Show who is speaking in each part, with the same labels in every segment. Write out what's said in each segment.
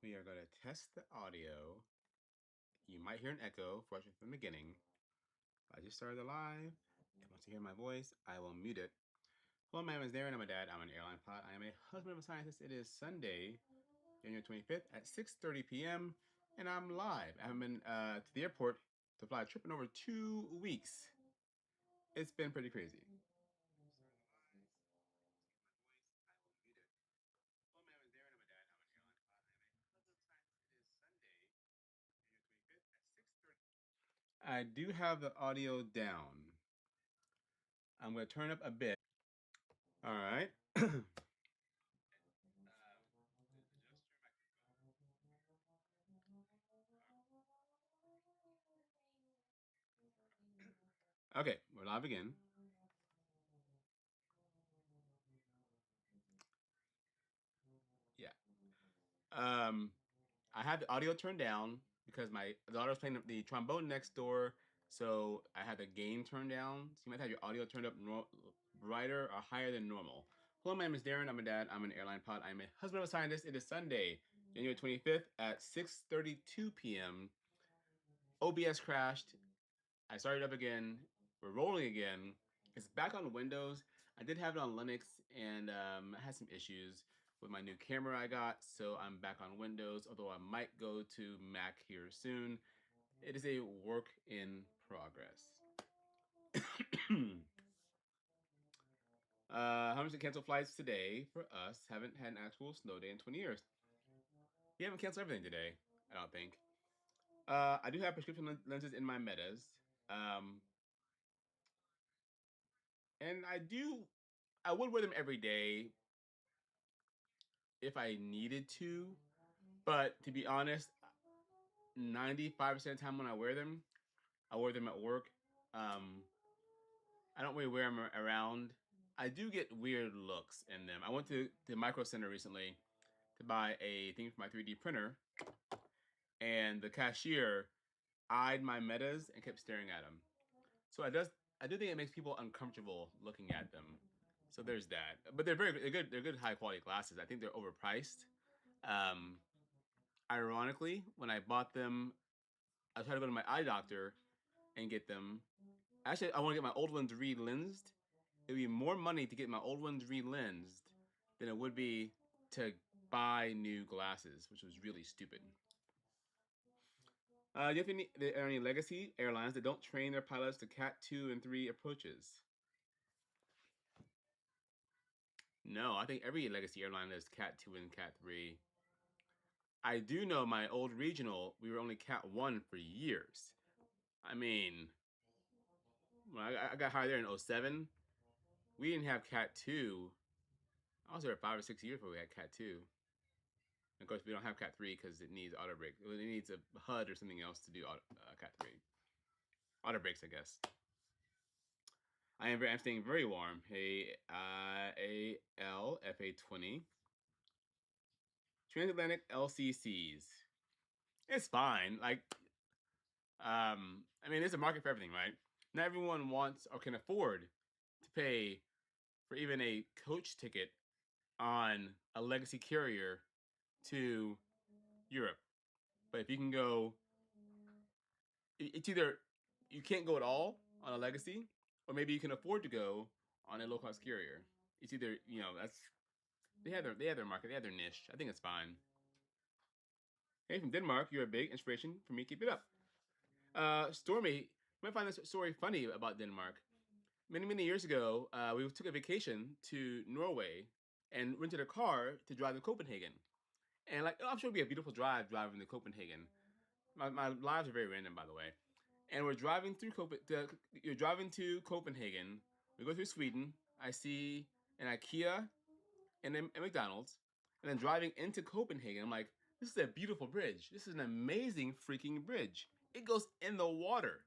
Speaker 1: We are going to test the audio. You might hear an echo from the beginning. I just started the live, and once you hear my voice, I will mute it. Hello, my name is Darren. I'm a dad. I'm an airline pilot. I am a husband of a scientist. It is Sunday, January 25th at 6:30 p.m., and I'm live. I haven't been to the airport to fly a trip in over 2 weeks. It's been pretty crazy. I do have the audio down. I'm going to turn up a bit. All right. Okay, we're live again. Yeah. I had the audio turned down because my daughter was playing the trombone next door, so I had the gain turned down. So you might have your audio turned up brighter or higher than normal. Hello, my name is Darren. I'm a dad. I'm an airline pilot. I'm a husband of a scientist. It is Sunday, January 25th at 6:32 p.m. OBS crashed. I started up again. We're rolling again. It's back on Windows. I did have it on Linux, and I had some issues with my new camera I got, so I'm back on Windows, although I might go to Mac here soon. It is a work in progress. How much to cancel flights today for us? Haven't had an actual snow day in 20 years. We haven't canceled everything today, I don't think. I do have prescription lenses in my metas. Um, and I would wear them every day if I needed to. But to be honest, 95% of the time when I wear them at work. Um, I don't really wear them around. I do get weird looks in them. I went to the Micro Center recently to buy a thing for my 3D printer, and the cashier eyed my metas and kept staring at them. So I do think it makes people uncomfortable looking at them. So there's that. But they're good. They're good high quality glasses. I think they're overpriced. Um, Ironically, when I bought them, I tried to go to my eye doctor and get them. Actually, I want to get my old ones re-lensed. It'd be more money to get my old ones re-lensed than it would be to buy new glasses, which was really stupid. Do you have any legacy airlines that don't train their pilots to Cat 2 and 3 approaches? No, I think every legacy airline has Cat 2 and Cat 3. I do know my old regional, we were only Cat 1 for years. I mean, when I got hired there in '07, we didn't have Cat 2. I was there 5 or 6 years before we had Cat 2. And of course, we don't have Cat 3 because it needs auto brake. It needs a HUD or something else to do Cat 3. Auto brakes, I guess. I'm staying very warm. Hey, ALFA20. Transatlantic LCCs. It's fine. I mean, there's a market for everything, right? Not everyone wants or can afford to pay for even a coach ticket on a legacy carrier to Europe. But if you can go, it's either you can't go at all on a legacy, or maybe you can afford to go on a low cost carrier. It's either that's they have their market, they have their niche. I think it's fine. Hey, from Denmark, you're a big inspiration for me. Keep it up. Stormy, you might find this story funny about Denmark. Many years ago, we took a vacation to Norway and rented a car to drive to Copenhagen. And I'm sure it'd be a beautiful drive driving to Copenhagen. My lives are very random, by the way. And we're driving through you're driving to Copenhagen. We go through Sweden. I see an IKEA and a McDonald's. And then driving into Copenhagen, I'm like, this is a beautiful bridge. This is an amazing freaking bridge. It goes in the water.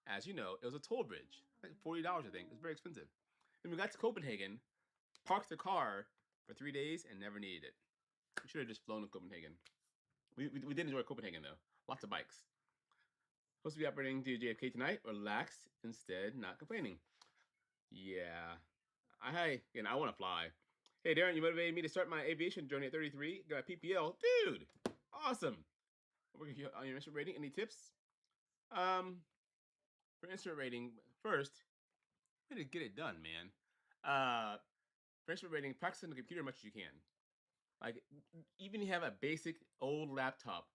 Speaker 1: As you know, it was a toll bridge. Like $40, I think. It was very expensive. Then we got to Copenhagen, parked the car for 3 days, and never needed it. We should have just flown to Copenhagen. We did enjoy Copenhagen, though. Lots of bikes. Supposed to be operating to JFK tonight. Relax instead, not complaining. Yeah. I want to fly. Hey, Darren, you motivated me to start my aviation journey at 33. Got a PPL. Dude, awesome. Working on your instrument rating. Any tips? Um, for instrument rating, first, way to get it done, man. For instrument rating, practice on the computer as much as you can. Like, even if you have a basic old laptop,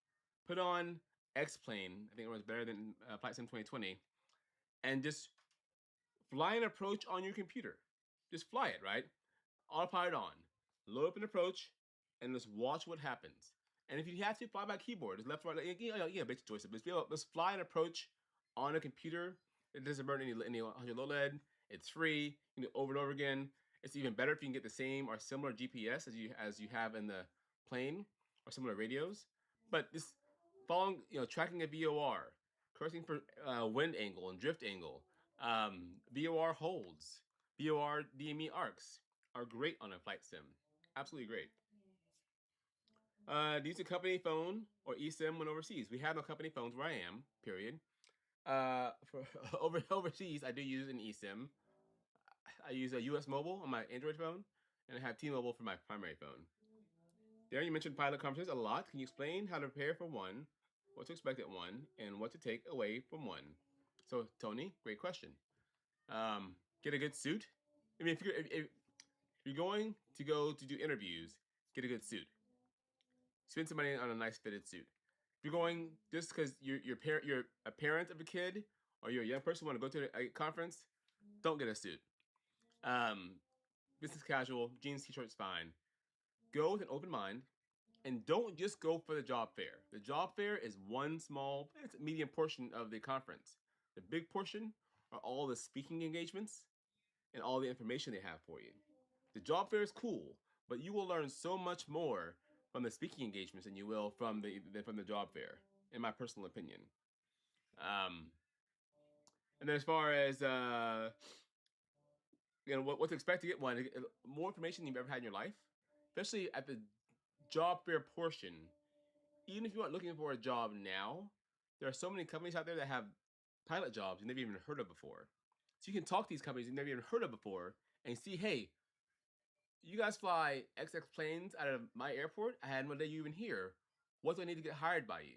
Speaker 1: put on X-Plane. I think it was better than Flight Sim 2020, and just fly an approach on your computer. Just fly it, right? Autopilot on. Load up an approach, and just watch what happens. And if you have to, fly by keyboard. Just left, right, basic choice. But let's fly an approach on a computer. It doesn't burn any low lead. It's free. You can do it over and over again. It's even better if you can get the same or similar GPS as you have in the plane or similar radios. But this following, tracking a VOR, correcting for wind angle and drift angle, VOR holds, VOR DME arcs are great on a flight sim. Absolutely great. Do you use a company phone or eSIM when overseas? We have no company phones where I am. Period. For overseas, I do use an eSIM. I use a US Mobile on my Android phone, and I have T-Mobile for my primary phone. Darren, you mentioned pilot conferences a lot. Can you explain how to prepare for one, what to expect at one, and what to take away from one? So, Tony, great question. Get a good suit. I mean, if you're going to go to do interviews, get a good suit. Spend some money on a nice fitted suit. If you're going just because you're a parent of a kid or you're a young person want to go to a conference, don't get a suit. Um, Business casual, jeans, t-shirts, fine. Go with an open mind, and don't just go for the job fair. The job fair is one small, it's a medium portion of the conference. The big portion are all the speaking engagements and all the information they have for you. The job fair is cool, but you will learn so much more from the speaking engagements than you will from the job fair, in my personal opinion. Um, and then as far as what to expect to get one, more information than you've ever had in your life, especially at the job fair portion. Even if you aren't looking for a job now, there are so many companies out there that have pilot jobs you've never even heard of before. So you can talk to these companies you've never even heard of before and see, hey, you guys fly XX planes out of my airport. I had one day you even here. What do I need to get hired by you?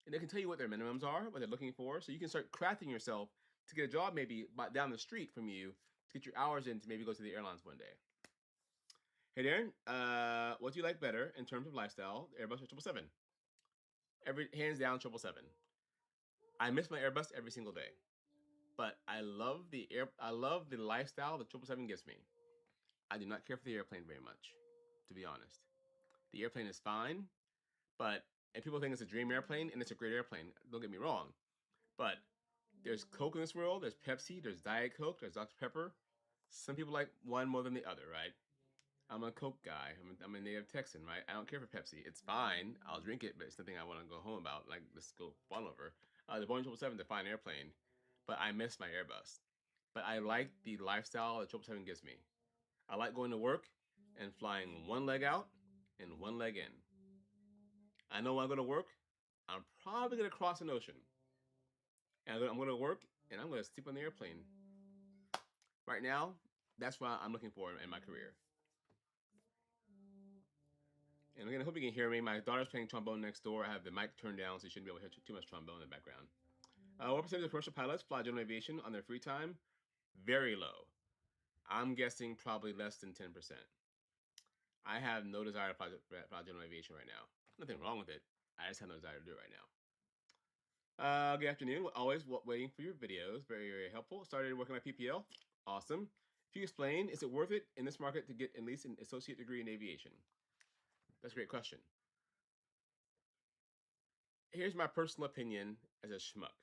Speaker 1: And they can tell you what their minimums are, what they're looking for, so you can start crafting yourself to get a job maybe down the street from you to get your hours in to maybe go to the airlines one day. Hey Darren, what do you like better in terms of lifestyle, Airbus or 777? Every hands down 777. I miss my Airbus every single day, but I love the lifestyle the 777 gives me. I do not care for the airplane very much, to be honest. The airplane is fine, but and people think it's a dream airplane, and it's a great airplane. Don't get me wrong, but there's Coke in this world. There's Pepsi. There's Diet Coke. There's Dr Pepper. Some people like one more than the other, right? I'm a Coke guy. I'm a native Texan, right? I don't care for Pepsi. It's fine. I'll drink it, but it's nothing I want to go home about. Like, let's go fun over. The Boeing 777 is a fine airplane, but I miss my Airbus. But I like the lifestyle that 777 gives me. I like going to work and flying one leg out and one leg in. I know when I go to work, I'm probably going to cross an ocean. And I'm going to work and I'm going to sleep on the airplane. Right now, that's what I'm looking for in my career. And again, I hope you can hear me. My daughter's playing trombone next door. I have the mic turned down, so you shouldn't be able to hear too much trombone in the background. What percentage of commercial pilots fly general aviation on their free time? Very low. I'm guessing probably less than 10%. I have no desire to fly general aviation right now. Nothing wrong with it. I just have no desire to do it right now. Good afternoon. Always waiting for your videos. Very, very helpful. Started working my PPL. Awesome. If you explain, is it worth it in this market to get at least an associate degree in aviation? That's a great question. Here's my personal opinion as a schmuck.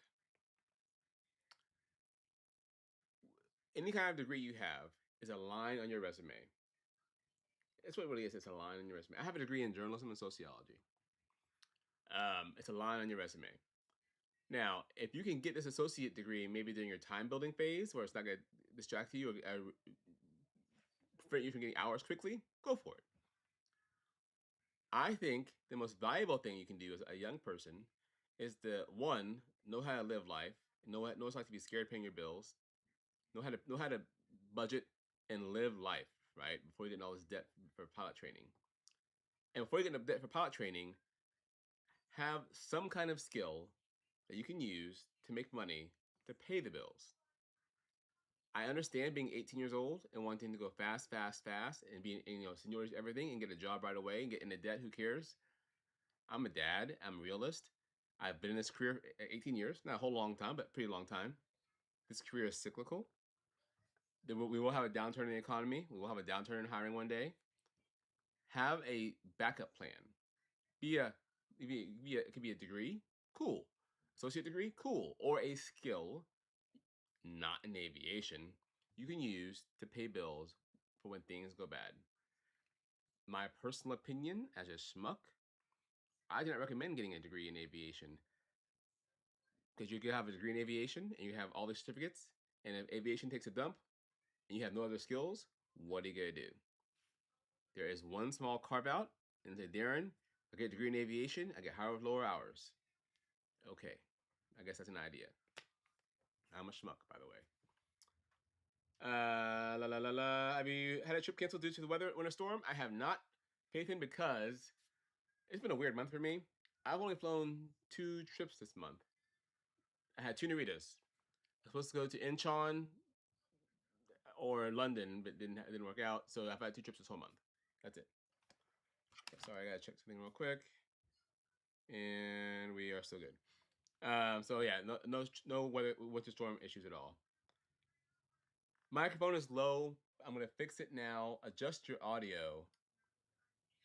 Speaker 1: Any kind of degree you have is a line on your resume. That's what it really is. It's a line on your resume. I have a degree in journalism and sociology. It's a line on your resume. Now, if you can get this associate degree maybe during your time building phase where it's not going to distract you or prevent you from getting hours quickly, go for it. I think the most valuable thing you can do as a young person is to, one, know how to live life, know what it's like to be scared paying your bills, know how to budget and live life. right? Before you get in all this debt for pilot training. And before you get into debt for pilot training, have some kind of skill that you can use to make money to pay the bills. I understand being 18 years old and wanting to go fast, fast, fast, and being, seniority everything and get a job right away and get into debt. Who cares? I'm a dad. I'm a realist. I've been in this career 18 years, not a whole long time, but pretty long time. This career is cyclical. We will have a downturn in the economy. We will have a downturn in hiring one day. Have a backup plan. Be a, it could be a degree, cool. Associate degree, cool. Or a skill, not in aviation, you can use to pay bills for when things go bad. My personal opinion as a schmuck, I do not recommend getting a degree in aviation because you can have a degree in aviation and you have all the certificates, and if aviation takes a dump and you have no other skills, what are you gonna do? There is one small carve out, and say, Darren, I get a degree in aviation, I get hired with lower hours. Okay, I guess that's an idea. I'm a schmuck, by the way. La la la la. Have you had a trip canceled due to the winter storm? I have not, Pathan, because it's been a weird month for me. I've only flown 2 trips this month. I had 2 Naritas. I was supposed to go to Incheon or London, but didn't work out. So I've had 2 trips this whole month. That's it. Sorry, I gotta check something real quick, and we are still good. So yeah, no winter storm issues at all. Microphone is low. I'm gonna fix it now. Adjust your audio.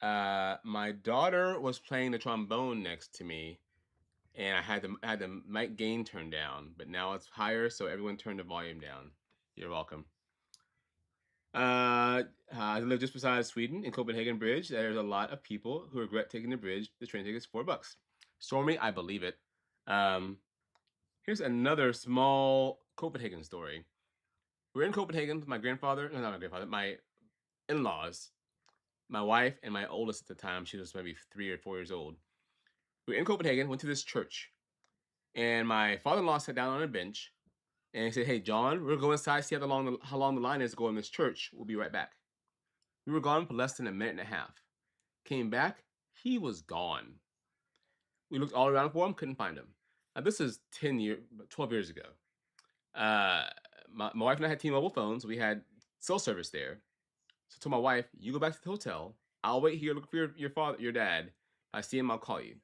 Speaker 1: My daughter was playing the trombone next to me, and I had the mic gain turned down, but now it's higher, so everyone turned the volume down. You're welcome. I live just beside Sweden in Copenhagen Bridge. There's a lot of people who regret taking the bridge. The train ticket's $4. Stormy, I believe it. Here's another small Copenhagen story. We're in Copenhagen with my grandfather. No, not my grandfather. My in-laws. My wife and my oldest at the time. She was maybe 3 or 4 years old. We were in Copenhagen. Went to this church, and my father-in-law sat down on a bench, and he said, "Hey, John, we'll go inside, see how long the line is to go in this church. We'll be right back." We were gone for less than a minute and a half. Came back, he was gone. We looked all around for him, couldn't find him. Now, this is 12 years ago. My wife and I had T-Mobile phones. We had cell service there. So I told my wife, "You go back to the hotel. I'll wait here, look for your dad. If I see him, I'll call you."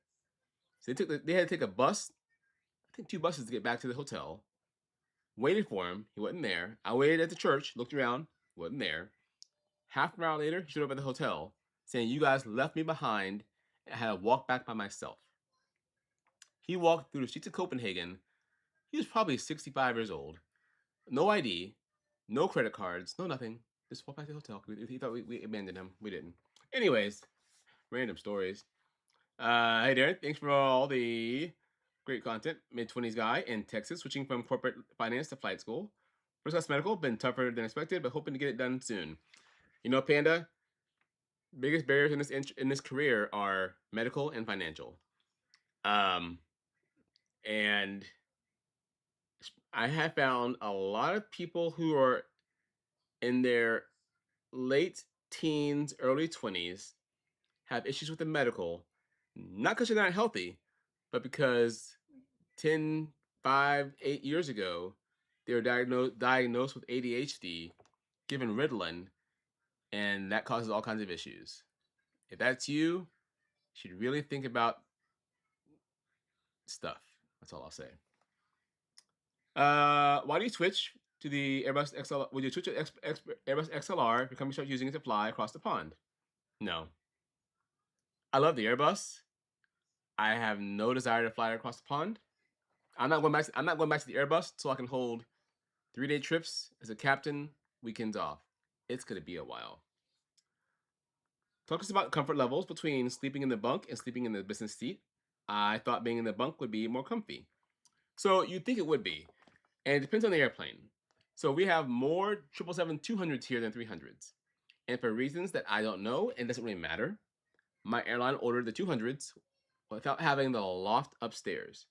Speaker 1: So they had to take a bus, I think 2 buses to get back to the hotel. Waited for him. He wasn't there. I waited at the church, looked around, wasn't there. Half an hour later, he showed up at the hotel saying, "You guys left me behind. I had to walk back by myself." He walked through the streets of Copenhagen. He was probably 65 years old. No ID, no credit cards, no nothing. Just walked back to the hotel. He thought we abandoned him. We didn't. Anyways, random stories. Hey Darren, thanks for all the great content. Mid-20s guy in Texas, switching from corporate finance to flight school. First class medical, been tougher than expected, but hoping to get it done soon. You know, Panda, biggest barriers in this career are medical and financial. And I have found a lot of people who are in their late teens, early 20s have issues with the medical, not because they're not healthy, but because 10, 5, 8 years ago, they were diagnosed with ADHD, given Ritalin, and that causes all kinds of issues. If that's you, you should really think about stuff. That's all I'll say. Why do you switch to the Airbus XLR? Would you switch to Airbus XLR if your company starts using it to fly across the pond? No. I love the Airbus. I have no desire to fly across the pond. I'm not going back to the Airbus so I can hold 3-day trips as a captain, weekends off. It's gonna be a while. Talk to us about comfort levels between sleeping in the bunk and sleeping in the business seat. I thought being in the bunk would be more comfy. So you'd think it would be. And it depends on the airplane. So we have more 777-200s here than 300s. And for reasons that I don't know, and doesn't really matter, my airline ordered the 200s without having the loft upstairs.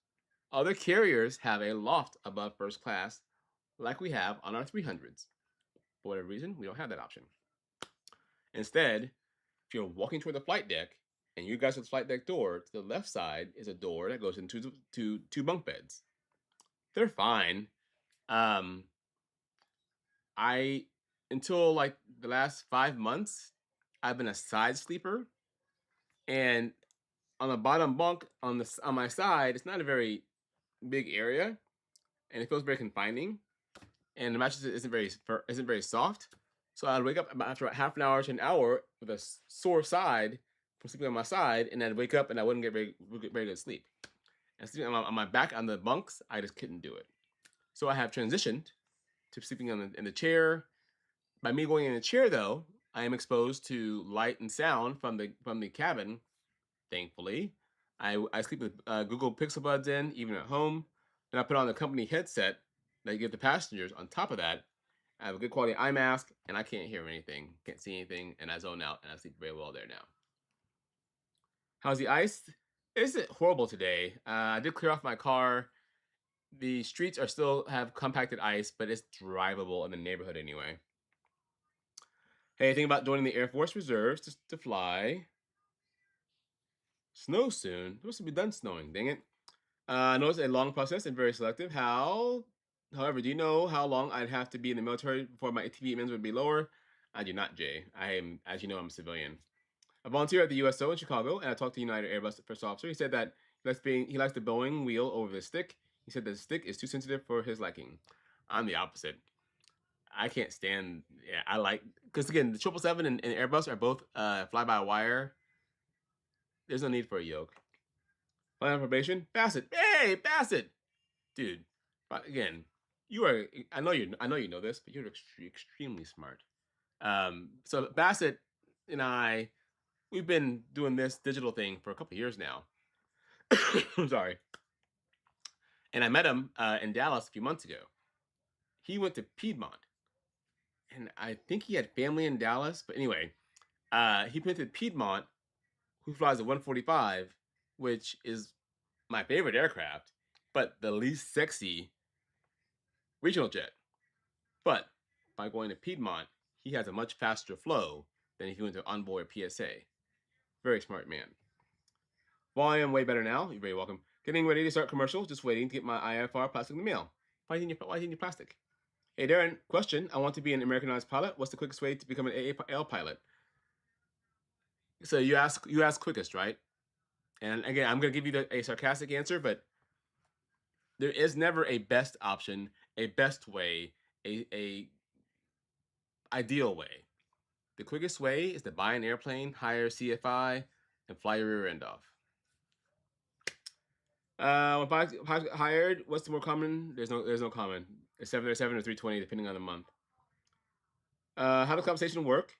Speaker 1: Other carriers have a loft above first class, like we have on our 300s. For whatever reason, we don't have that option. Instead, if you're walking toward the flight deck and you guys at the flight deck door, to the left side is a door that goes into two bunk beds. They're fine. Um, I until like the last 5 months, I've been a side sleeper, and on the bottom bunk on my side, it's not a very big area, and it feels very confining. And the mattress isn't very soft. So I'd wake up after about half an hour to an hour with a sore side from sleeping on my side, and I'd wake up and I wouldn't get very good sleep. And sleeping on my back on the bunks, I just couldn't do it. So I have transitioned to sleeping in the chair. By me going in the chair, though, I am exposed to light and sound from the cabin. Thankfully, I sleep with Google Pixel Buds in even at home, and I put on the company headset that you give the passengers. On top of that, I have a good quality eye mask, and I can't hear anything, can't see anything, and I zone out, and I sleep very well there now. How's the ice? It isn't horrible today. I did clear off my car. The streets are still have compacted ice, but it's drivable in the neighborhood anyway. Hey, think about joining the Air Force Reserves to fly. Snow soon. It's supposed to be done snowing. Dang it. I know it's a long process and very selective. However, do you know how long I'd have to be in the military before my ATV would be lower? I do not, Jay. I am, as you know, I'm a civilian. I volunteer at the USO in Chicago, and I talked to United Airbus first officer. He said that he likes the Boeing wheel over the stick. He said the stick is too sensitive for his liking. I'm the opposite. I can't stand. Yeah, I like because again, the 777 and Airbus are both fly-by-wire. There's no need for a yoke. Flying on probation, Bassett. Hey, Bassett, dude. Again, you are. I know you know this, but you're extremely smart. So Bassett and I, we've been doing this digital thing for a couple years now. I'm sorry. And I met him in Dallas a few months ago. He went to Piedmont, and I think he had family in Dallas. But anyway, he went to Piedmont, who flies a 145, which is my favorite aircraft, but the least sexy regional jet. But by going to Piedmont, he has a much faster flow than if he went to onboard PSA. Very smart man. Volume way better now. You're very welcome. Getting ready to start commercials. Just waiting to get my IFR plastic in the mail. Why do you need plastic? Hey Darren, question. I want to be an Americanized pilot. What's the quickest way to become an AAL pilot? So you ask quickest, right? And again, I'm going to give you a sarcastic answer, but there is never a best option, a best way, a ideal way. The quickest way is to buy an airplane, hire CFI, and fly your rear end off. When pilots get hired, what's the more common? There's no common. It's 737 or 320, depending on the month. How does compensation work?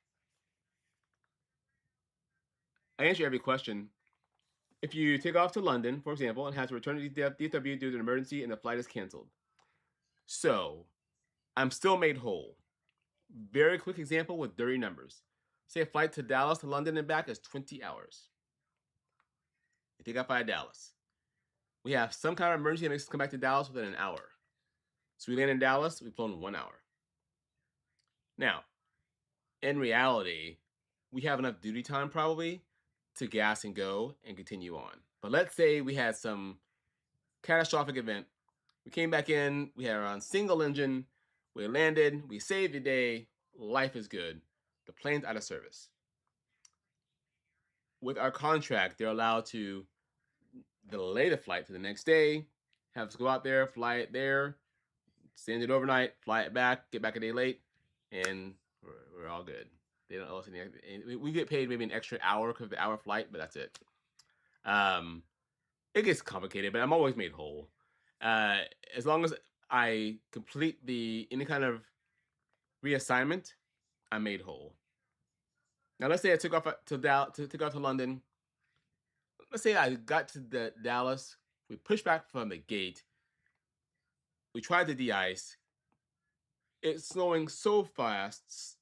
Speaker 1: I answer every question. If you take off to London, for example, and have to return to DFW due to an emergency and the flight is canceled. So, I'm still made whole. Very quick example with dirty numbers. Say a flight to Dallas to London and back is 20 hours. You take off by Dallas. We have some kind of emergency that makes us come back to Dallas within an hour. So we land in Dallas, we've flown 1 hour. Now, in reality, we have enough duty time probably to gas and go and continue on. But let's say we had some catastrophic event. We came back in, we had on single engine, we landed, we saved the day, life is good. The plane's out of service. With our contract, they're allowed to delay the flight to the next day, have us go out there, fly it there, send it overnight, fly it back, get back a day late, and we're all good. They don't owe us anything. We get paid maybe an extra hour because of the hour flight, but that's it. It gets complicated, but I'm always made whole. As long as I complete any kind of reassignment, I'm made whole. Now, let's say I took off to London. Let's say I got to the Dallas. We pushed back from the gate. We tried to de-ice. It's snowing so fast,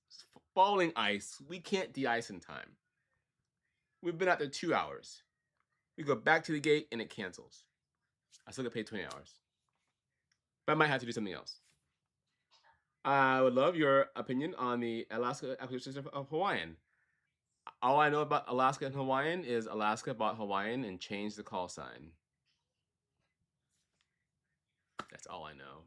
Speaker 1: falling ice. We can't de-ice in time. We've been out there 2 hours. We go back to the gate and it cancels. I still get paid 20 hours. But I might have to do something else. I would love your opinion on the Alaska acquisition of Hawaiian. All I know about Alaska and Hawaiian is Alaska bought Hawaiian and changed the call sign. That's all I know.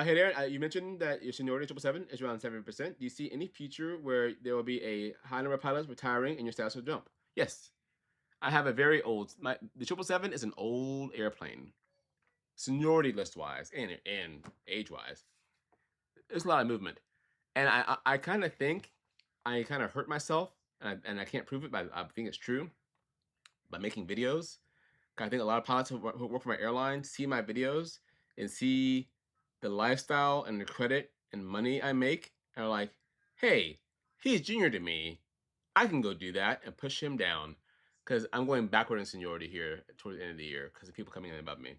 Speaker 1: Hey there, you mentioned that your seniority 777 is around 7%. Do you see any future where there will be a high number of pilots retiring and your status will jump? Yes. I have a very old, the 777 is an old airplane, seniority list wise and age wise. There's a lot of movement. And I kind of think I kind of hurt myself, and I can't prove it, but I think it's true, by making videos. I think a lot of pilots who work for my airline see my videos and see the lifestyle and the credit and money I make, and are like, hey, he's junior to me. I can go do that and push him down because I'm going backward in seniority here towards the end of the year because of people coming in above me.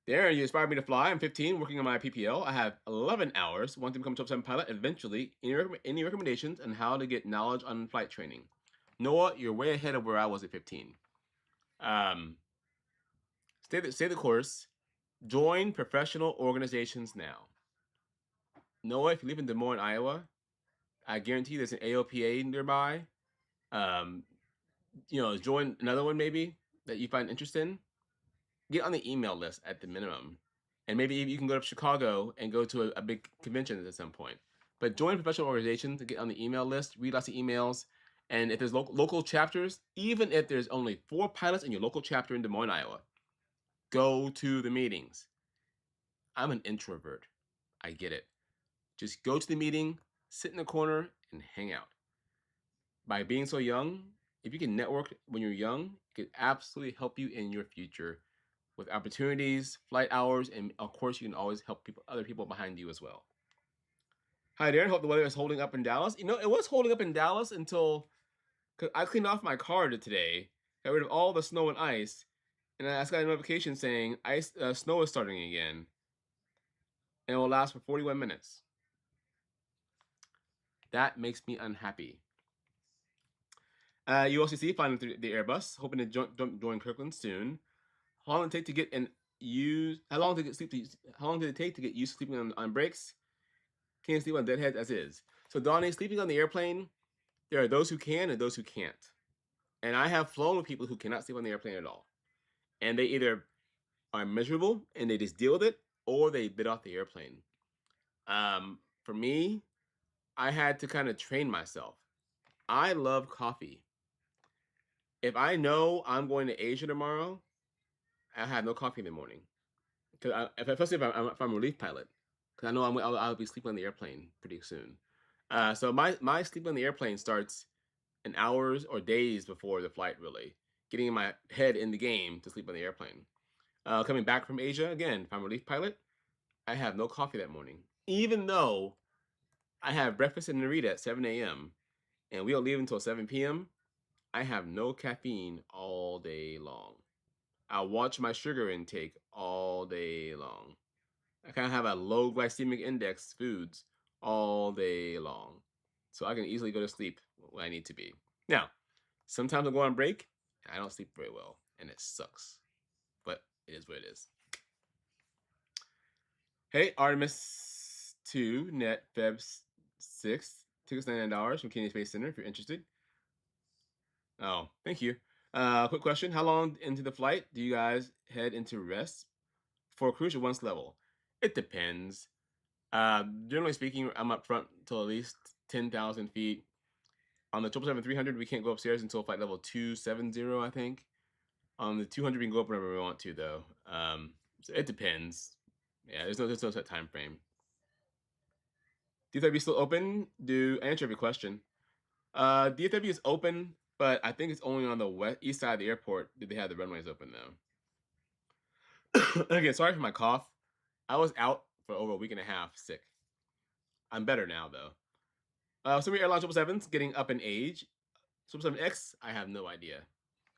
Speaker 1: Darren, you inspired me to fly. I'm 15, working on my PPL. I have 11 hours, want to become a 777 pilot eventually. Any recommendations on how to get knowledge on flight training? Noah, you're way ahead of where I was at 15. Stay the course. Join professional organizations now. Noah, if you live in Des Moines, Iowa, I guarantee there's an AOPA nearby. Join another one maybe that you find interesting. Get on the email list at the minimum. And maybe you can go to Chicago and go to a big convention at some point. But join professional organizations to get on the email list, read lots of emails. And if there's local chapters, even if there's only 4 pilots in your local chapter in Des Moines, Iowa, go to the meetings. I'm an introvert. I get it. Just go to the meeting, sit in the corner, and hang out. By being so young, if you can network when you're young, it could absolutely help you in your future with opportunities, flight hours, and of course, you can always help other people behind you as well. Hi, Darren. Hope the weather is holding up in Dallas. It was holding up in Dallas until I cleaned off my car today, got rid of all the snow and ice, and I just got a notification saying snow is starting again, and it will last for 41 minutes. That makes me unhappy. ULCC flying through the Airbus, hoping to join Kirkland soon. How long did it take to get How long did it take to get used to sleeping on breaks? Can't sleep on deadheads as is. So Donnie, sleeping on the airplane, there are those who can and those who can't. And I have flown with people who cannot sleep on the airplane at all. And they either are miserable and they just deal with it, or they bit off the airplane. For me, I had to kind of train myself. I love coffee. If I know I'm going to Asia tomorrow, I have no coffee in the morning. Especially if I'm a relief pilot, because I know I'll be sleeping on the airplane pretty soon. So my sleep on the airplane starts in hours or days before the flight, really. Getting my head in the game to sleep on the airplane. Coming back from Asia, again, if I'm a relief pilot, I have no coffee that morning. Even though I have breakfast in Narita at 7 a.m. and we don't leave until 7 p.m., I have no caffeine all day long. I watch my sugar intake all day long. I kind of have a low glycemic index foods all day long. So I can easily go to sleep when I need to be. Now, sometimes I go on break and I don't sleep very well, and it sucks. But it is what it is. Hey, Artemis 2, net Feb 6th. Tickets $99 from Kennedy Space Center if you're interested. Oh, thank you. Quick question. How long into the flight do you guys head into rest for a cruise at once level? It depends. Generally speaking, I'm up front till at least 10,000 feet. On the 777-300, we can't go upstairs until flight level 270, I think. On the 200, we can go up whenever we want to, though. So it depends. Yeah, there's no set time frame. DFW still open? Do answer every question. DFW is open, but I think it's only on the east side of the airport that they have the runways open, though. Again, sorry for my cough. I was out for over a week and a half sick. I'm better now, though. Some of your airline 777s getting up in age. 777X, I have no idea.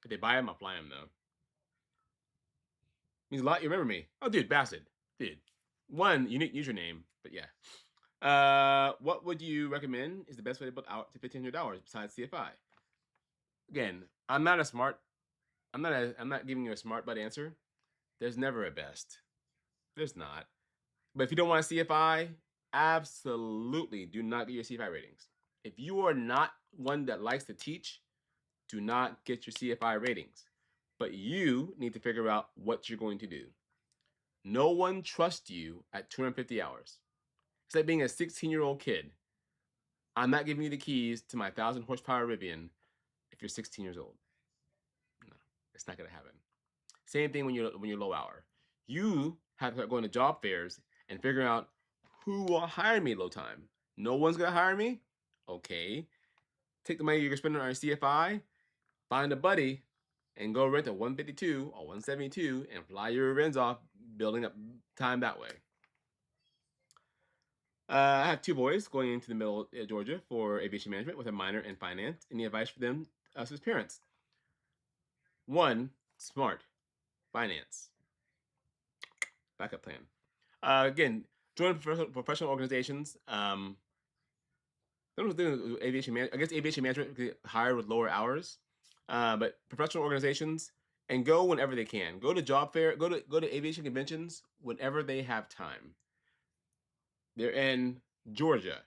Speaker 1: If they buy them, I'll fly them, though. Means a lot. You remember me. Oh, dude, Bassett. Dude. One unique username, but yeah. What would you recommend is the best way to book out to $1,500 besides CFI? Again, I'm not giving you a smart butt answer. There's never a best. There's not. But if you don't want a CFI, absolutely do not get your CFI ratings. If you are not one that likes to teach, do not get your CFI ratings. But you need to figure out what you're going to do. No one trusts you at 250 hours. It's like being a 16-year-old kid. I'm not giving you the keys to my 1,000 horsepower Rivian if you're 16 years old. No, it's not going to happen. Same thing when you're low hour. You have to start going to job fairs and figuring out who will hire me low time. No one's going to hire me? Okay. Take the money you're spending on your CFI, find a buddy, and go rent a 152 or 172 and fly your rents off, building up time that way. I have two boys going into the middle of Georgia for aviation management with a minor in finance. Any advice for them, us as parents? One, smart, finance, backup plan. Again, join professional organizations. Aviation man. I guess aviation management could hire with lower hours, but professional organizations and go whenever they can. Go to job fair. Go to aviation conventions whenever they have time. They're in Georgia.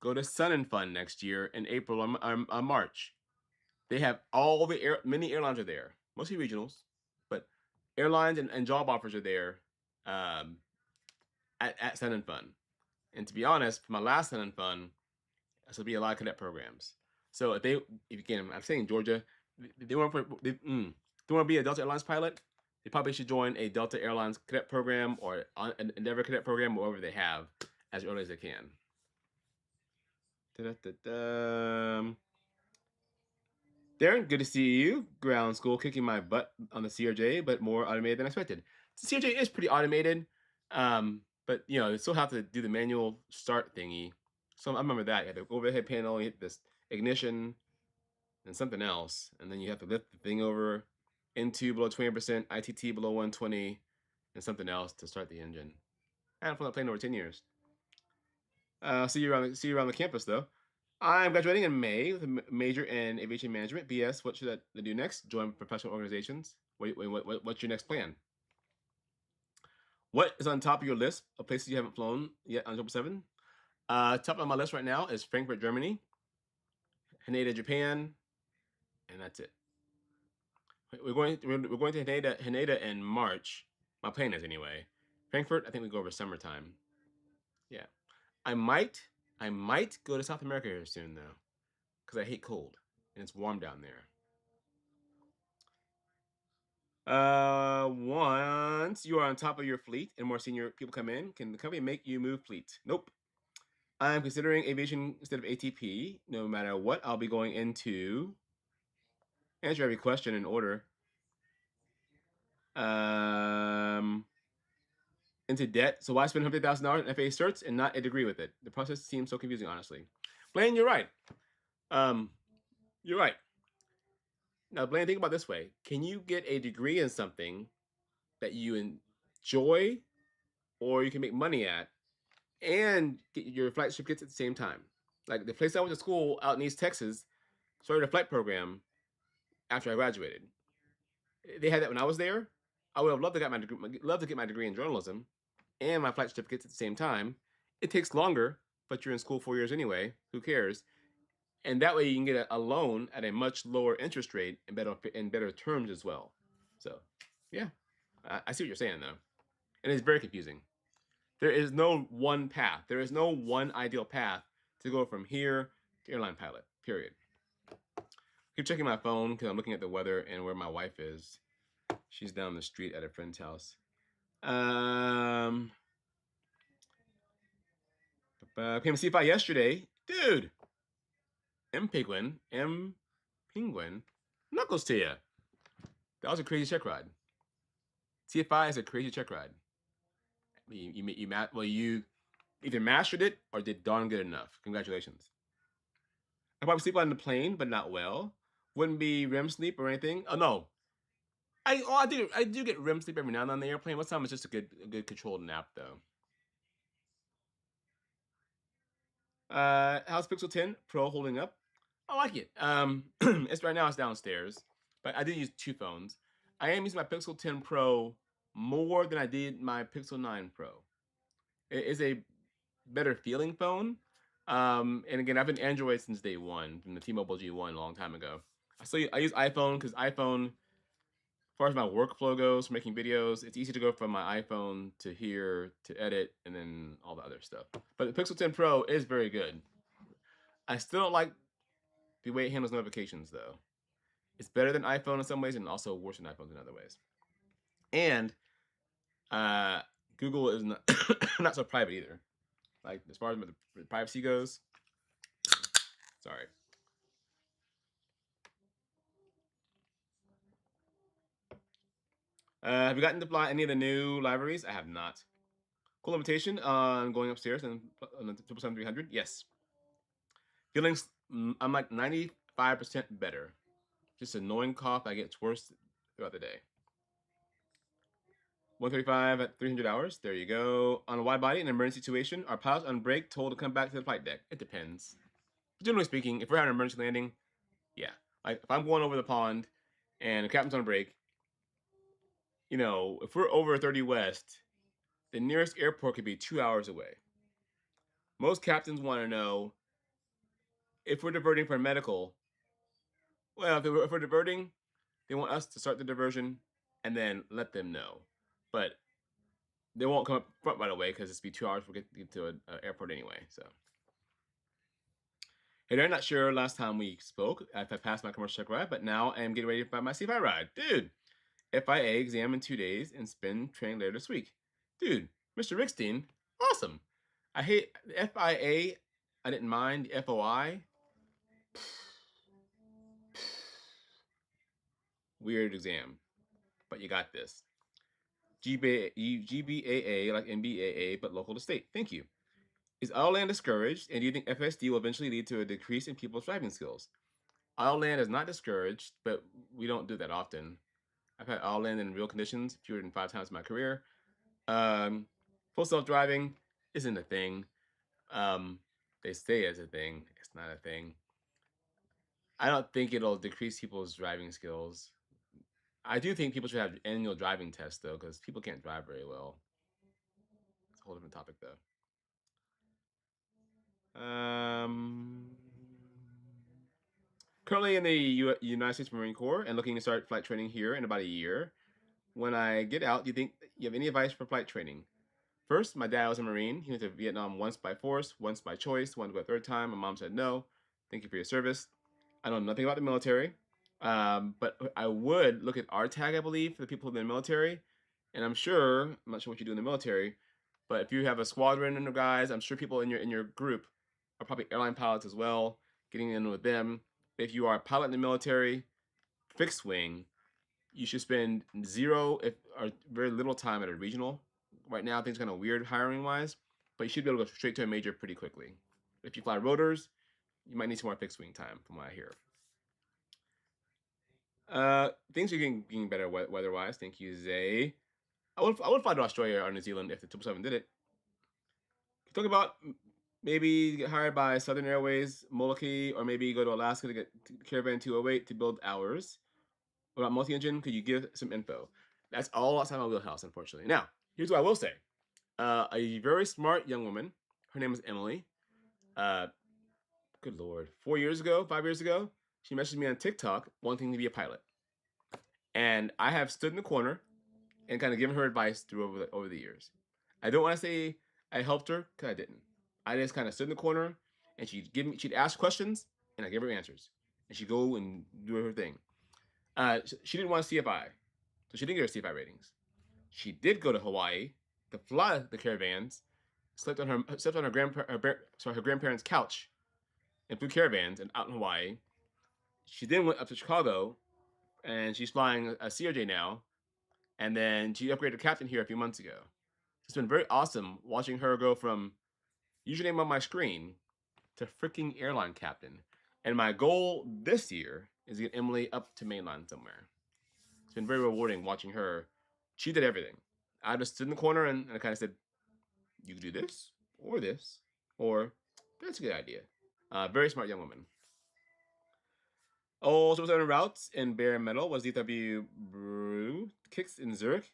Speaker 1: Go to Sun and Fun next year in April or March. They have all the many airlines are there, mostly regionals, but airlines and job offers are there um, at Sun and Fun. And to be honest, for my last Sun and Fun, there'll be a lot of cadet programs. So if again, I'm saying Georgia, they want to be a Delta Airlines pilot, they probably should join a Delta Airlines cadet program or an Endeavor cadet program, wherever they have, as early as they can. Da-da-da-da. Darren, good to see you. Ground school kicking my butt on the CRJ, but more automated than expected. The CRJ is pretty automated, but you still have to do the manual start thingy. So I remember that you had the overhead panel, you hit this ignition, and something else, and then you have to lift the thing over into below 20%, ITT below 120, and something else to start the engine. I haven't flown that plane over 10 years. See you around the campus though. I'm graduating in May with a major in aviation management. BS. What should I do next? Join professional organizations. What's your next plan? What is on top of your list of places you haven't flown yet on 777? Top of my list right now is Frankfurt, Germany, Haneda, Japan, and that's it. We're going to Haneda in March. My plan is anyway. Frankfurt, I think we go over summertime. Yeah, I might go to South America here soon though, because I hate cold and it's warm down there. Once you are on top of your fleet and more senior people come in, can the company make you move fleet? Nope. I'm considering aviation instead of ATP. No matter what, I'll be going into answer every question in order. Into debt. So why spend $100,000 in FAA certs and not a degree with it? The process seems so confusing, honestly. Blaine, you're right. You're right. Now, Blaine, think about it this way: can you get a degree in something that you enjoy, or you can make money at, and get your flight certificates at the same time? Like the place I went to school out in East Texas started a flight program after I graduated. They had that when I was there. I would have loved to get my degree in journalism and my flight certificates at the same time. It takes longer, but you're in school 4 years anyway. Who cares? And that way you can get a loan at a much lower interest rate and better terms as well. So, yeah, I see what you're saying though, and it's very confusing. There is no one path. There is no one ideal path to go from here to airline pilot. Period. Keep checking my phone because I'm looking at the weather and where my wife is. She's down the street at a friend's house. Came to CFI yesterday, dude. M Penguin, knuckles to you. That was a crazy check ride. CFI is a crazy check ride. You either mastered it or did darn good enough. Congratulations. I probably sleep on the plane, but not well. Wouldn't be REM sleep or anything. Oh no, I do get REM sleep every now and then on the airplane. Most time it's just a good controlled nap though. How's Pixel 10 Pro holding up? I like it. It's right now it's downstairs, but I did use two phones. I am using my Pixel 10 Pro more than I did my Pixel 9 Pro. It is a better feeling phone. And again, I've been Android since day one, from the T-Mobile G1 a long time ago. I use iPhone because iPhone, as far as my workflow goes, for making videos, it's easy to go from my iPhone to here to edit and then all the other stuff. But the Pixel 10 Pro is very good. I still don't like the way it handles notifications though. It's better than iPhone in some ways and also worse than iPhones in other ways. And uh, Google is not not so private either. Like as far as the privacy goes, sorry. Have you gotten to fly any of the new libraries? I have not. Cool limitation on going upstairs and on the 777-300? Yes. Feelings, I'm like 95% better. Just annoying cough that gets worse throughout the day. 135 at 300 hours. There you go. On a wide body, in an emergency situation, are pilots on break told to come back to the flight deck? It depends. Generally speaking, if we're having an emergency landing, yeah. Like if I'm going over the pond and the captain's on break, if we're over 30 west, the nearest airport could be 2 hours away. Most captains want to know if we're diverting for medical. Well, if we're diverting, they want us to start the diversion and then let them know. But they won't come up front right away because it's be 2 hours for get to an airport anyway. So, hey, I'm not sure last time we spoke if I passed my commercial check ride, but now I am getting ready for my CFI ride. Dude, FIA exam in 2 days and spin training later this week. Dude, Mr. Rickstein, awesome. I hate FIA. I didn't mind FOI. Weird exam, but you got this. GBAA like MBAA, but local to state. Thank you. Is Autoland discouraged, and do you think FSD will eventually lead to a decrease in people's driving skills? Autoland is not discouraged, but we don't do that often. I've had Autoland in real conditions fewer than 5 times in my career. Full self-driving isn't a thing. They say it's a thing. It's not a thing. I don't think it'll decrease people's driving skills. I do think people should have annual driving tests, though, because people can't drive very well. It's a whole different topic, though. Currently in the United States Marine Corps and looking to start flight training here in about a year. When I get out, do you think you have any advice for flight training? First, my dad was a Marine. He went to Vietnam once by force, once by choice, wanted to go a third time. My mom said no. Thank you for your service. I know nothing about the military, but I would look at RTAG, I believe, for the people in the military. And I'm not sure what you do in the military, but if you have a squadron of guys, I'm sure people in your group are probably airline pilots as well, getting in with them. If you are a pilot in the military, fixed wing, you should spend zero if or very little time at a regional. Right now, things are kind of weird hiring wise, but you should be able to go straight to a major pretty quickly. If you fly rotors, you might need some more fixed wing time, from what I hear. Things are getting better weather wise. Thank you, Zay. I would fly to Australia or New Zealand if the 777 did it. Talk about maybe get hired by Southern Airways, Molokai, or maybe go to Alaska to get Caravan 208 to build hours. What about multi-engine? Could you give some info? That's all outside my wheelhouse, unfortunately. Now, here's what I will say. A very smart young woman, her name is Emily. Good Lord, 4 years ago, 5 years ago, she messaged me on TikTok wanting to be a pilot. And I have stood in the corner and kind of given her advice through over the years. I don't want to say I helped her because I didn't. I just kind of stood in the corner and she'd ask questions and I give her answers. And she'd go and do her thing. She didn't want a CFI, so she didn't get her CFI ratings. She did go to Hawaii to fly the caravans, slept on her grandparents' couch, and flew caravans and out in Hawaii. She then went up to Chicago, and she's flying a CRJ now. And then she upgraded to captain here a few months ago. It's been very awesome watching her go from username on my screen to freaking airline captain. And my goal this year is to get Emily up to mainline somewhere. It's been very rewarding watching her. She did everything. I just stood in the corner and I kind of said, you can do this, or that's a good idea. Very smart young woman. Oh, so was routes in bare metal was DW Brew Kicks in Zurich.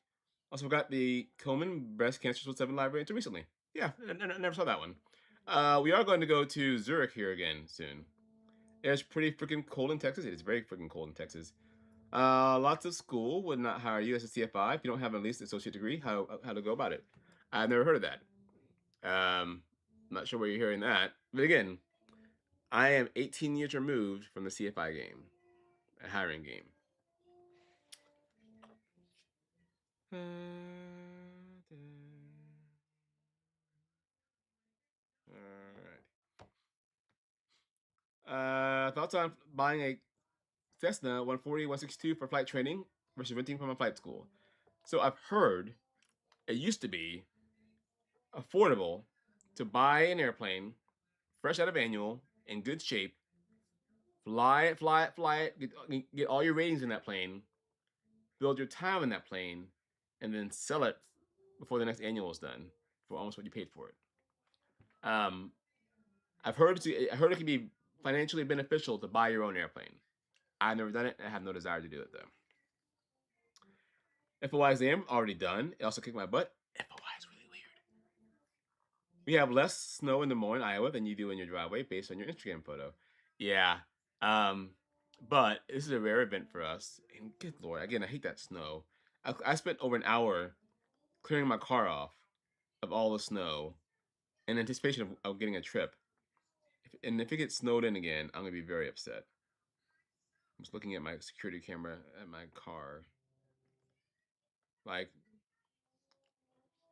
Speaker 1: Also got the Komen breast cancer 7 library until recently. Yeah, I never saw that one. We are going to go to Zurich here again soon. It's pretty freaking cold in Texas. It is very freaking cold in Texas. Lots of school would not hire you as a CFI if you don't have at least an associate degree. How to go about it? I've never heard of that. Not sure where you're hearing that, but again, I am 18 years removed from the CFI game, a hiring game. All right. Thoughts on buying a Cessna 140, 162 for flight training versus renting from a flight school? So I've heard it used to be affordable to buy an airplane fresh out of annual in good shape, fly it, get all your ratings in that plane, build your time in that plane, and then sell it before the next annual is done for almost what you paid for it. Um, I heard it can be financially beneficial to buy your own airplane. I've never done it. And I have no desire to do it though. FOI exam already done. It also kicked my butt. FOI is really weird. We have less snow in Des Moines, Iowa than you do in your driveway based on your Instagram photo. Yeah. Um, but this is a rare event for us. And good lord, again, I hate that snow. I spent over an hour clearing my car off of all the snow in anticipation of getting a trip. And if it gets snowed in again, I'm gonna be very upset. I'm just looking at my security camera at my car. Like,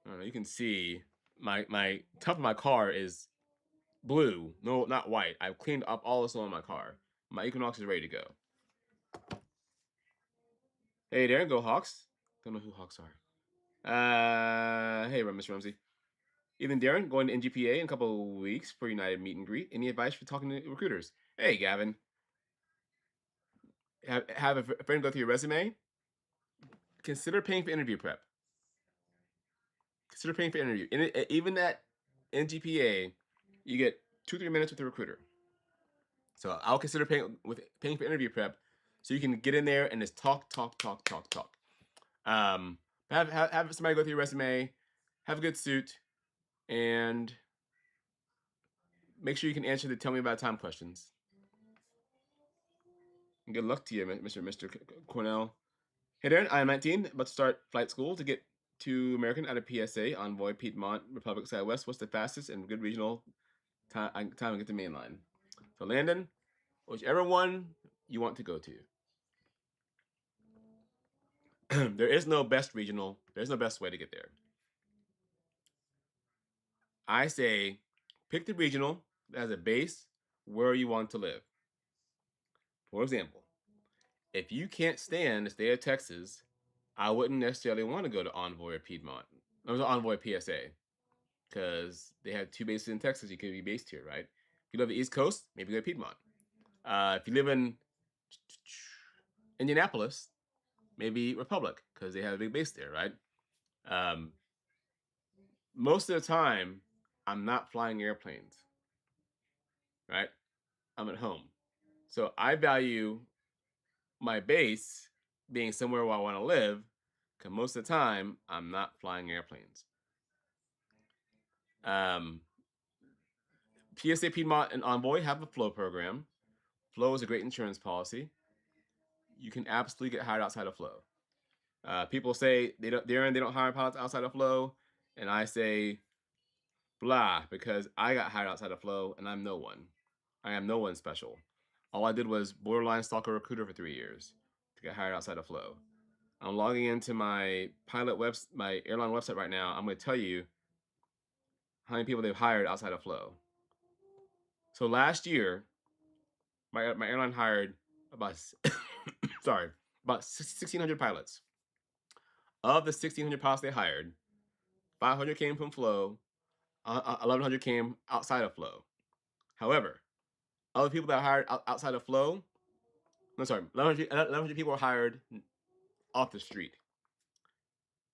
Speaker 1: I don't know, you can see my top of my car is blue. No, not white. I've cleaned up all the snow in my car. My Equinox is ready to go. Hey there, go Hawks. Don't know who Hawks are. Hey, Mr. Rumsey. Even Darren going to NGPA in a couple of weeks for United meet and greet. Any advice for talking to recruiters? Hey, Gavin. Have a friend go through your resume. Consider paying for interview prep. Consider paying for interview. Even at NGPA, you get 2-3 minutes with the recruiter. So I'll consider paying for interview prep, so you can get in there and just talk. Have somebody go through your resume, have a good suit, and make sure you can answer the tell me about time questions. And good luck to you, Mr. Cornell. Hey there, I'm 19, about to start flight school to get to American out of PSA, Envoy, Piedmont, Republic, Southwest. What's the fastest and good regional time to get to mainline? So Landon, whichever one you want to go to. There is no best regional. There's no best way to get there. I say pick the regional as a base where you want to live. For example, if you can't stand the state of Texas, I wouldn't necessarily want to go to Envoy or Piedmont. I was Envoy PSA because they have two bases in Texas. You could be based here, right? If you live the East Coast, maybe go to Piedmont. If you live in Indianapolis, maybe Republic because they have a big base there, right? Um, most of the time, I'm not flying airplanes, right? I'm at home. So I value my base being somewhere where I want to live because most of the time, I'm not flying airplanes. Um, PSA Piedmont and Envoy have a flow program. Flow is a great insurance policy. You can absolutely get hired outside of flow. People say they don't hire pilots outside of flow, and I say blah because I got hired outside of flow and I'm no one. I am no one special. All I did was borderline stalk a recruiter for 3 years to get hired outside of flow. I'm logging into my my airline website right now. I'm going to tell you how many people they've hired outside of flow. So last year, my airline hired about sorry about 1,600 pilots. Of the 1,600 pilots they hired, 500 came from flow, 1,100 came outside of flow. However, other people that are hired outside of flow, no, sorry, 1,100 people were hired off the street.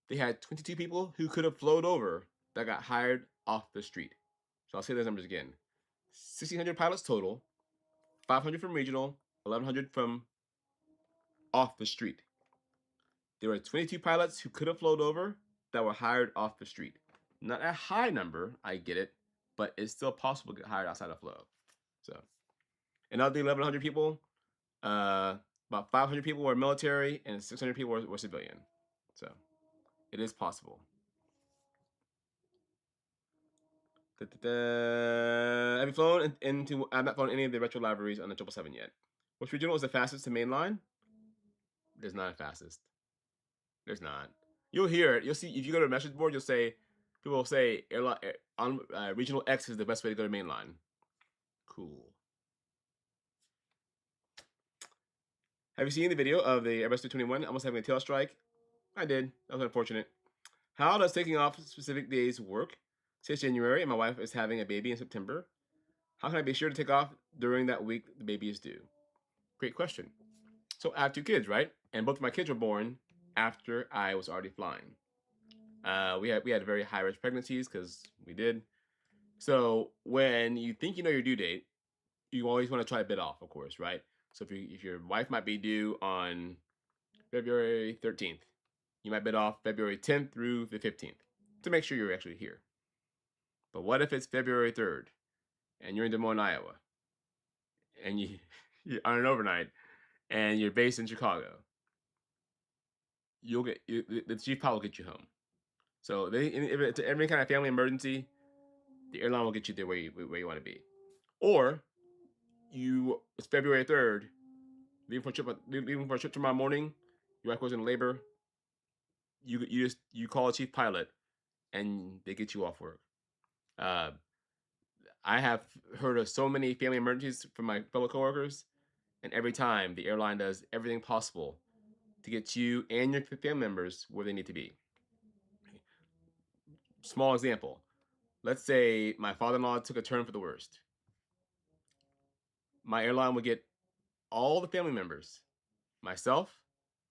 Speaker 1: They had 22 people who could have flowed over that got hired off the street. So I'll say those numbers again. 1,600 pilots total, 500 from regional, 1,100 from off the street. There were 22 pilots who could have flowed over that were hired off the street. Not a high number, I get it, but it's still possible to get hired outside of flow. So, and of the 1,100 people, about 500 people were military and 600 people were civilian. So, it is possible. Have you flown into? I've not flown any of the retro libraries on the 777 yet. Which regional is the fastest to mainline? There's not a fastest. There's not. You'll hear it. You'll see if you go to a message board. You'll say people will say airline on regional X is the best way to go to mainline. Cool. Have you seen the video of the Airbus 221 almost having a tail strike? I did. That was unfortunate. How does taking off specific days work? Say it's January and my wife is having a baby in September. How can I be sure to take off during that week the baby is due? Great question. So I have 2 kids, right? And both of my kids were born after I was already flying. We had very high risk pregnancies because we did. So when you think you know your due date, you always want to try a bit off, of course, right? So if your wife might be due on February 13th, you might bid off February 10th through the 15th to make sure you're actually here. But what if it's February 3rd and you're in Des Moines, Iowa, and you're on an overnight and you're based in Chicago? The chief pilot will get you home. So if it's any kind of family emergency, the airline will get you there where you want to be. Or it's February 3rd, leaving for a trip tomorrow morning, your wife goes into labor, you call a chief pilot and they get you off work. I have heard of so many family emergencies from my fellow coworkers, and every time the airline does everything possible to get you and your family members where they need to be. Small example. Let's say my father-in-law took a turn for the worst. My airline would get all the family members, myself,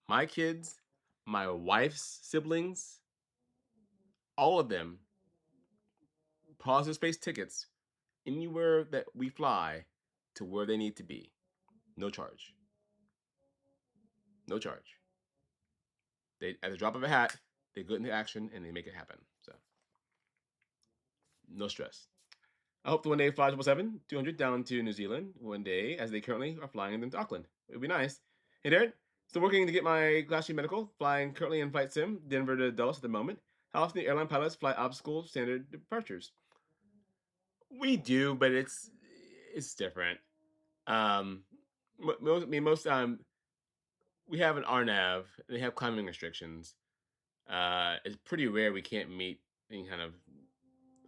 Speaker 1: my kids, my wife's siblings, all of them, positive space tickets anywhere that we fly to where they need to be. No charge. No charge. They, at the drop of a hat, they go into action and they make it happen. So, no stress. I hope to one day fly 777 200 down to New Zealand one day, as they currently are flying them to Auckland. It would be nice. Hey, Darren. Still working to get my Class C medical, flying currently in Flight Sim, Denver to Dulles at the moment. How often do airline pilots fly obstacle standard departures? We do, but it's different. Most we have an RNAV. They have climbing restrictions. It's pretty rare we can't meet any kind of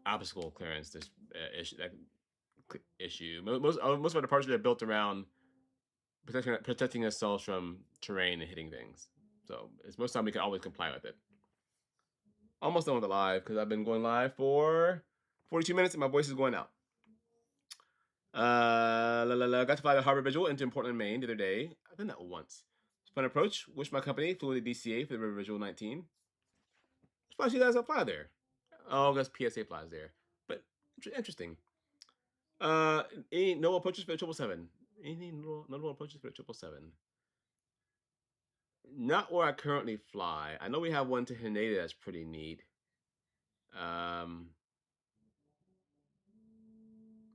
Speaker 1: obstacle clearance. This issue. Most of our departures are built around protecting ourselves from terrain and hitting things. So it's most of the time we can always comply with it. Almost done with the live because I've been going live for 42 minutes and my voice is going out. Got to fly the Harbor Visual into Portland, Maine the other day. I've done that once. Fun approach. Wish my company flew the DCA for the River Visual 19. Surprised you guys don't fly there. Oh, because PSA flies there. But interesting. Any notable approaches for the 777? Any notable approaches for the 777? Not where I currently fly. I know we have one to Haneda that's pretty neat.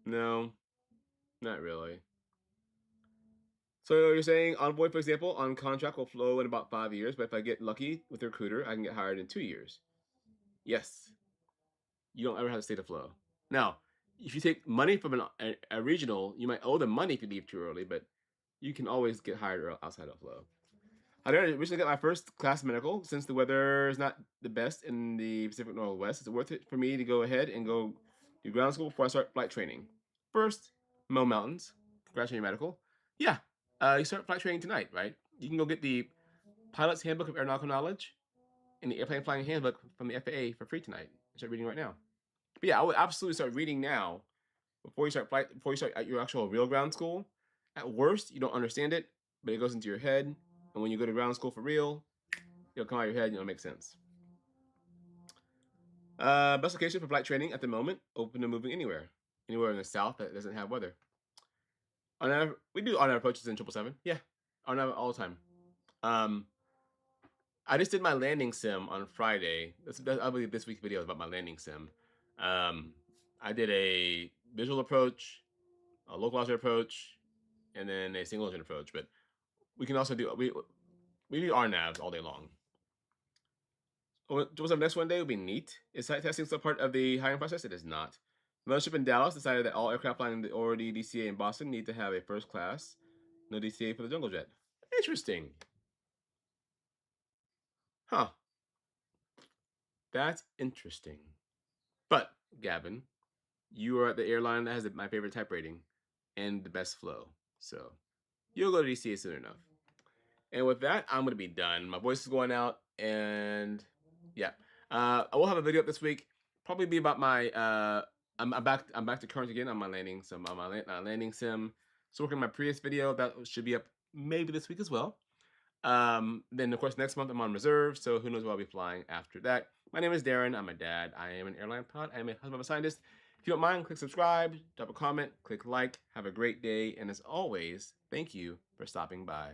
Speaker 1: No, not really. So you're saying Envoy, for example, on contract will flow in about 5 years, but if I get lucky with the recruiter, I can get hired in 2 years. Yes. You don't ever have to stay to flow. Now, if you take money from a regional, you might owe them money if you leave too early, but you can always get hired outside of flow. I recently got my first class medical. Since the weather is not the best in the Pacific Northwest, it's worth it for me to go ahead and go do ground school before I start flight training. First, Mo Mountains. Congrats on your medical. Yeah, you start flight training tonight, right? You can go get the Pilot's Handbook of Aeronautical Knowledge and the Airplane Flying Handbook from the FAA for free tonight. Start reading right now. But yeah, I would absolutely start reading now before you start at your actual real ground school. At worst, you don't understand it, but it goes into your head, and when you go to ground school for real, it'll come out of your head and it'll make sense. Best location for flight training at the moment, open to moving anywhere in the south that doesn't have weather. We do on our approaches in 777. Yeah, on all the time. I just did my landing sim on Friday. I believe this week's video is about my landing sim. I did a visual approach, a localizer approach, and then a single engine approach. But we can also do we do RNAVs all day long. What's up next one day will be neat. Is site testing still part of the hiring process? It is not. Mothership in Dallas decided that all aircraft flying the already DCA in Boston need to have a first class, no DCA for the jungle jet. Interesting. Huh. That's interesting. But, Gavin, you are at the airline that has my favorite type rating and the best flow. So, you'll go to DCA soon enough. And with that, I'm going to be done. My voice is going out, and yeah. I will have a video up this week. Probably be about my I'm back to current again on my landing sim landing sim. So working on my previous video that should be up maybe this week as well. Then of course next month I'm on reserve, so who knows what I'll be flying after that. My name is Darren. I'm a dad. I am an airline pilot. I am a husband of a scientist. If you don't mind, click subscribe, drop a comment, click like. Have a great day, and as always, thank you for stopping by.